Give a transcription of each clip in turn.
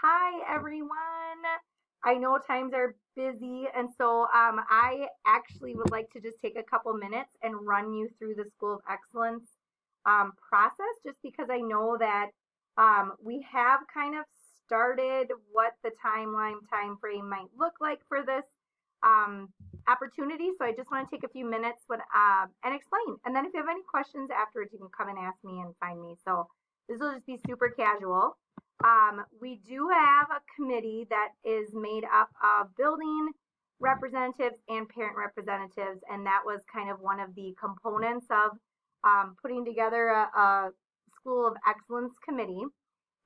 Hi, everyone. I know times are busy, and so I actually would like to just take a couple minutes and run you through the School of Excellence process, just because I know that we have kind of started what the time frame might look like for this um, opportunity. So I just want to take a few minutes and explain. And then if you have any questions afterwards, you can come and ask me and find me. So this will just be super casual. We do have a committee that is made up of building representatives and parent representatives, and that was kind of one of the components of putting together a School of Excellence committee.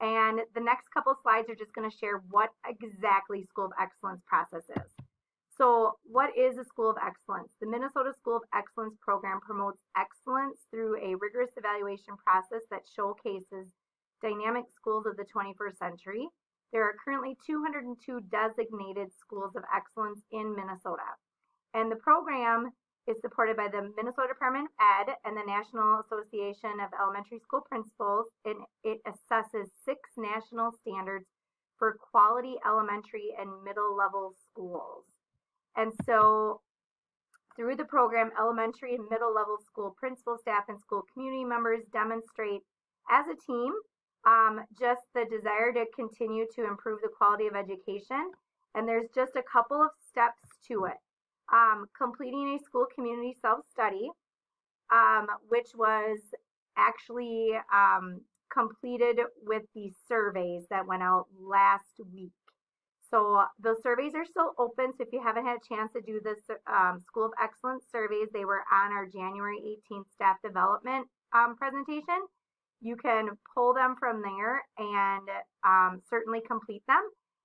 And the next couple slides are just going to share what exactly School of Excellence process is. So, what is a School of Excellence? The Minnesota School of Excellence program promotes excellence through a rigorous evaluation process that showcases dynamic schools of the 21st century. There are currently 202 designated schools of excellence in Minnesota. And the program is supported by the Minnesota Department of Ed and the National Association of Elementary School Principals, and it assesses 6 national standards for quality elementary and middle level schools. And so through the program, elementary and middle level school principal, staff, and school community members demonstrate as a team just the desire to continue to improve the quality of education. And there's just a couple of steps to it. Completing a school community self-study, which was actually completed with the surveys that went out last week. So the surveys are still open. So if you haven't had a chance to do this School of Excellence surveys, they were on our January 18th staff development presentation. You can pull them from there and certainly complete them.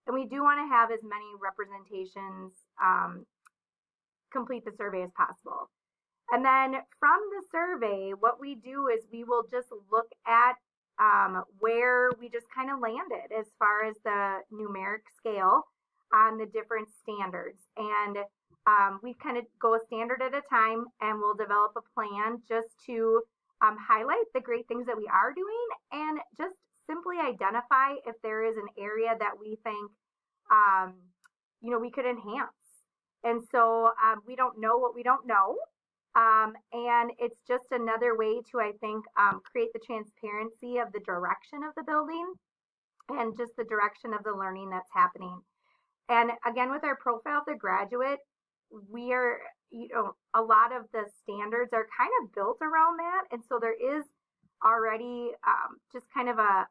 And we do want to have as many representations complete the survey as possible. And then from the survey, what we do is we will just look at where we just kind of landed as far as the numeric scale on the different standards. And we kind of go a standard at a time, and we'll develop a plan just to highlight the great things that we are doing and just simply identify if there is an area that we think we could enhance. And so we don't know what we don't know. And it's just another way to, I think, create the transparency of the direction of the building and just the direction of the learning that's happening. And again, with our profile of the graduate, we are, a lot of the standards are kind of built around that. And so there is already just kind of a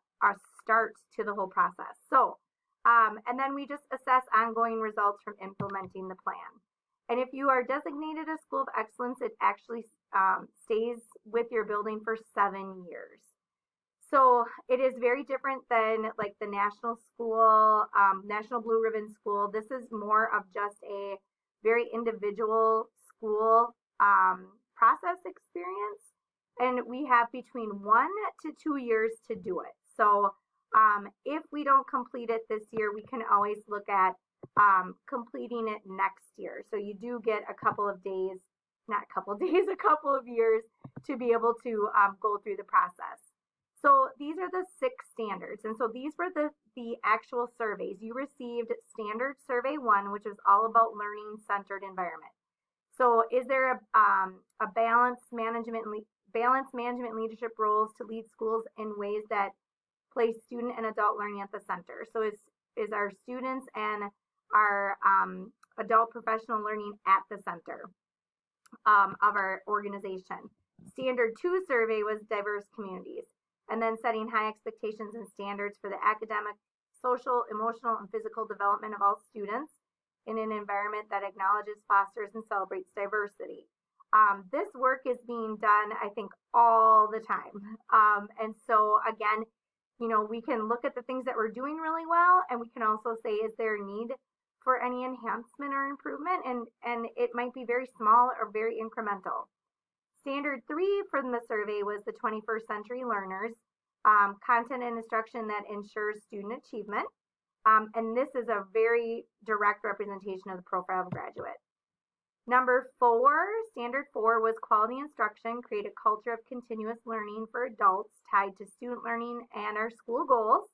start to the whole process. So, and then we just assess ongoing results from implementing the plan. And if you are designated a School of Excellence, it actually stays with your building for 7 years. So it is very different than like the national school, National Blue Ribbon School. This is more of just a very individual school process experience. And we have between 1 to 2 years to do it. So if we don't complete it this year, we can always look at completing it next year. So you do get a couple of days, not a couple of days, a couple of years to be able to go through the process. So these are the 6 standards. And so these were the actual surveys. You received standard survey 1, which was all about learning centered environment. So is there a balanced management leadership roles to lead schools in ways that place student and adult learning at the center? So is our students and our adult professional learning at the center of our organization? Standard 2 survey was diverse communities, and then setting high expectations and standards for the academic, social, emotional, and physical development of all students in an environment that acknowledges, fosters, and celebrates diversity. This work is being done, I think, all the time. And so again, we can look at the things that we're doing really well, and we can also say, is there a need for any enhancement or improvement? And it might be very small or very incremental. Standard 3 from the survey was the 21st century learners, content and instruction that ensures student achievement. And this is a very direct representation of the profile of a graduate. Number 4, standard 4 was quality instruction, create a culture of continuous learning for adults tied to student learning and our school goals.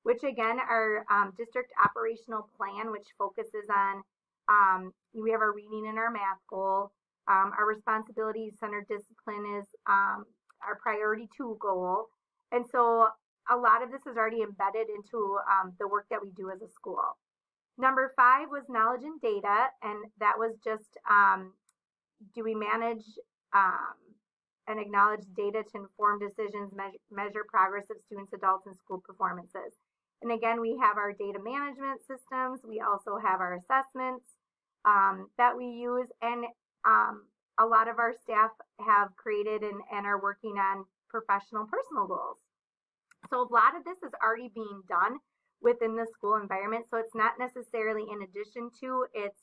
which again, our district operational plan, which focuses on, we have our reading and our math goal. Our responsibility centered discipline is our priority 2 goal. And so a lot of this is already embedded into the work that we do as a school. Number 5 was knowledge and data, and that was just, do we manage and acknowledge data to inform decisions, measure progress of students, adults, and school performances. And again, we have our data management systems. We also have our assessments that we use, and a lot of our staff have created and are working on professional personal goals. So a lot of this is already being done within the school environment. So it's not necessarily in addition to, it's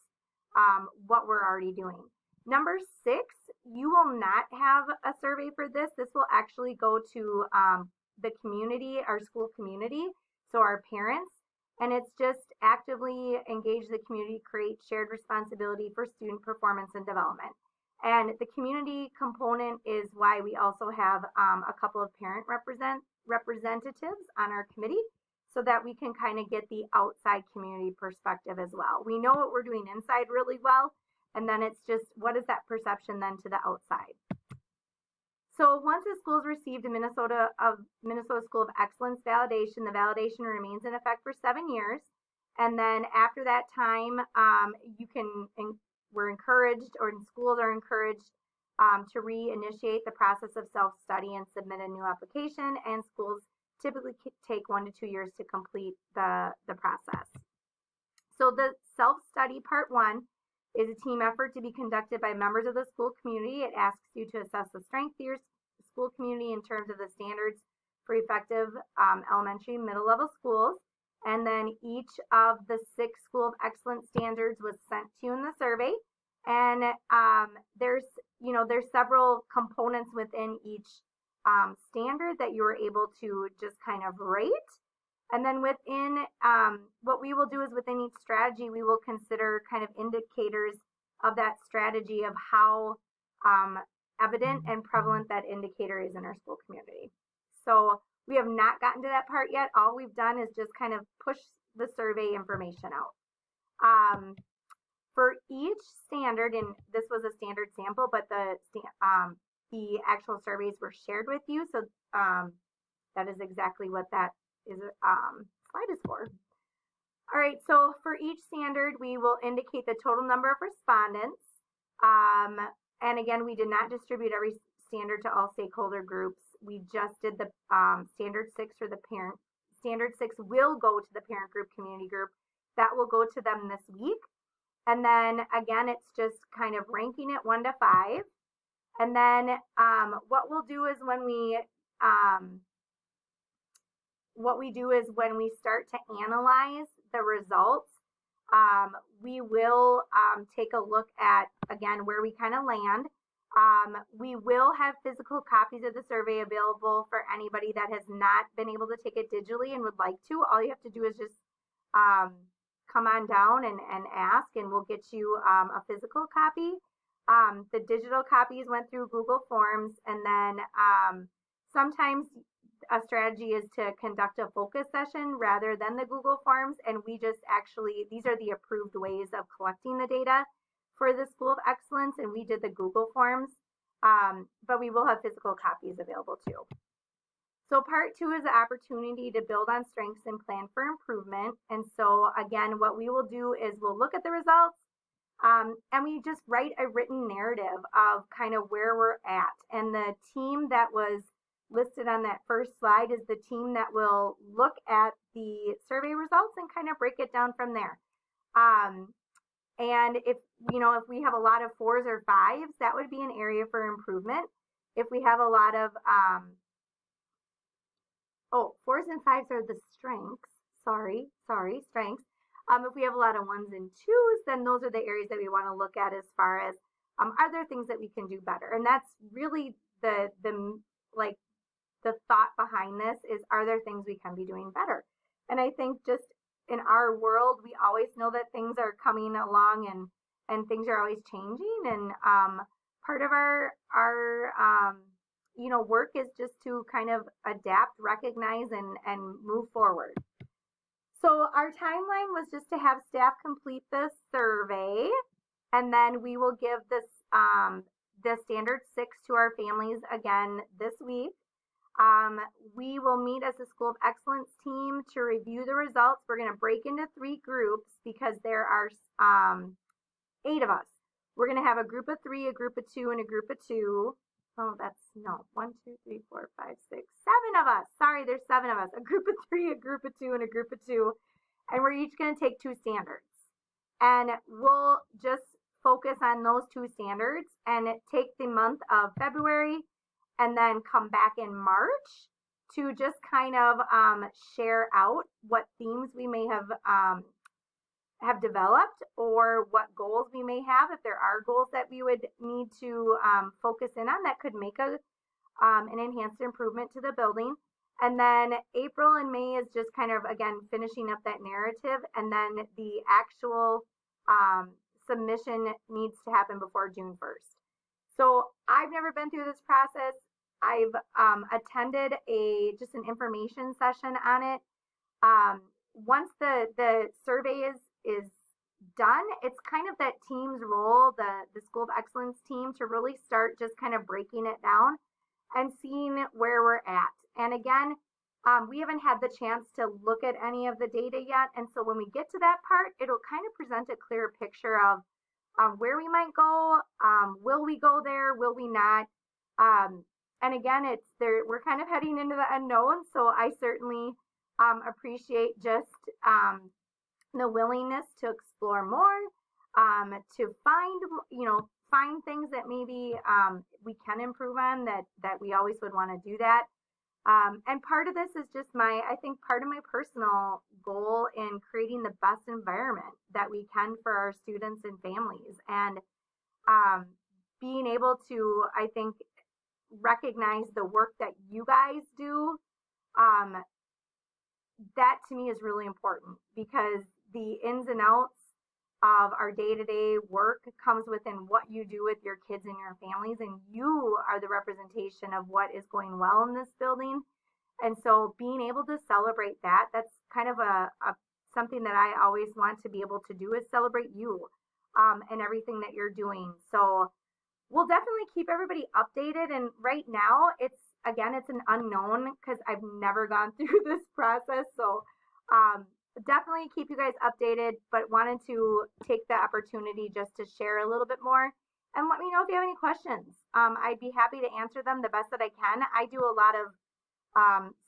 what we're already doing. Number 6, you will not have a survey for this. This will actually go to the community, our school community, so our parents, and it's just actively engage the community, create shared responsibility for student performance and development. And the community component is why we also have a couple of parent representatives on our committee, so that we can kind of get the outside community perspective as well. We know what we're doing inside really well, and then it's just, what is that perception then to the outside? So once a school's received a Minnesota School of Excellence validation, the validation remains in effect for 7 years. And then after that time, we're encouraged, or schools are encouraged to reinitiate the process of self-study and submit a new application, and schools typically take 1 to 2 years to complete the process. So the self-study part 1 is a team effort to be conducted by members of the school community. It asks you to assess the strength of your school community in terms of the standards for effective elementary and middle level schools. And then each of the 6 School of Excellence standards was sent to you in the survey. And there's several components within each standard that you were able to just kind of rate. And then within, what we will do is within each strategy, we will consider kind of indicators of that strategy of how evident and prevalent that indicator is in our school community. So we have not gotten to that part yet. All we've done is just kind of push the survey information out. For each standard, and this was a standard sample, but the actual surveys were shared with you. So that is exactly what that is slide is for. All right, so for each standard, we will indicate the total number of respondents. And again, we did not distribute every standard to all stakeholder groups. We just did the standard 6 for the parent. Standard 6 will go to the parent group, community group. That will go to them this week. And then again, it's just kind of ranking it 1 to 5. And then what we'll do is when we start to analyze the results, we will take a look at, again, where we kind of land. We will have physical copies of the survey available for anybody that has not been able to take it digitally and would like to. All you have to do is just come on down and ask, and we'll get you a physical copy. The digital copies went through Google Forms, and then sometimes a strategy is to conduct a focus session rather than the Google Forms, and we just actually, these are the approved ways of collecting the data for the School of Excellence, and we did the Google Forms, but we will have physical copies available too. So part 2 is the opportunity to build on strengths and plan for improvement. And so again, what we will do is we'll look at the results, and we just write a written narrative of kind of where we're at. And the team that was listed on that first slide is the team that will look at the survey results and kind of break it down from there. And if we have a lot of 4s or 5s, that would be an area for improvement. If we have a lot of 4s and 5s are the strengths. Strengths. If we have a lot of 1s and 2s, then those are the areas that we want to look at as far as are there things that we can do better? And that's really the thought behind this is, are there things we can be doing better? And I think just in our world, we always know that things are coming along and things are always changing. And part of our work is just to kind of adapt, recognize, and move forward. So our timeline was just to have staff complete this survey, and then we will give this the standard 6 to our families again this week. We will meet as a School of Excellence team to review the results. We're going to break into 3 groups because there are 8 of us. We're going to have a group of 3, a group of 2, and a group of 2. Oh, that's no, 1, 2, 3, 4, 5, 6, 7 of us. Sorry, there's 7 of us. A group of 3, a group of 2, and a group of 2. And we're each going to take 2 standards. And we'll just focus on those 2 standards and take the month of February and then come back in March to just kind of share out what themes we may have developed or what goals we may have, if there are goals that we would need to focus in on that could make an enhanced improvement to the building. And then April and May is just kind of, again, finishing up that narrative. And then the actual submission needs to happen before June 1st. So I've never been through this process. I've attended just an information session on it. Once the survey is done, it's kind of that team's role, the School of Excellence team, to really start just kind of breaking it down and seeing where we're at. And again, we haven't had the chance to look at any of the data yet. And so when we get to that part, it'll kind of present a clear picture of where we might go. Will we go there? Will we not? And again, we're kind of heading into the unknown. So I certainly appreciate just the willingness to explore more, to find things that maybe we can improve on, that we always would want to do that. And part of this is just I think part of my personal goal in creating the best environment that we can for our students and families, and being able to, I think, recognize the work that you guys do. That to me is really important, because the ins and outs of our day-to-day work comes within what you do with your kids and your families, and you are the representation of what is going well in this building. And so being able to celebrate that's kind of something that I always want to be able to do, is celebrate you and everything that you're doing. So we'll definitely keep everybody updated. And right now it's an unknown because I've never gone through this process. So definitely keep you guys updated, but wanted to take the opportunity just to share a little bit more, and let me know if you have any questions. I'd be happy to answer them the best that I can. I do a lot of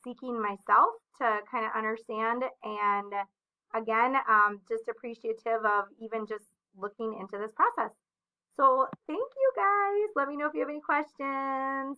seeking myself to kind of understand, and again, just appreciative of even just looking into this process. So thank you guys. Let me know if you have any questions.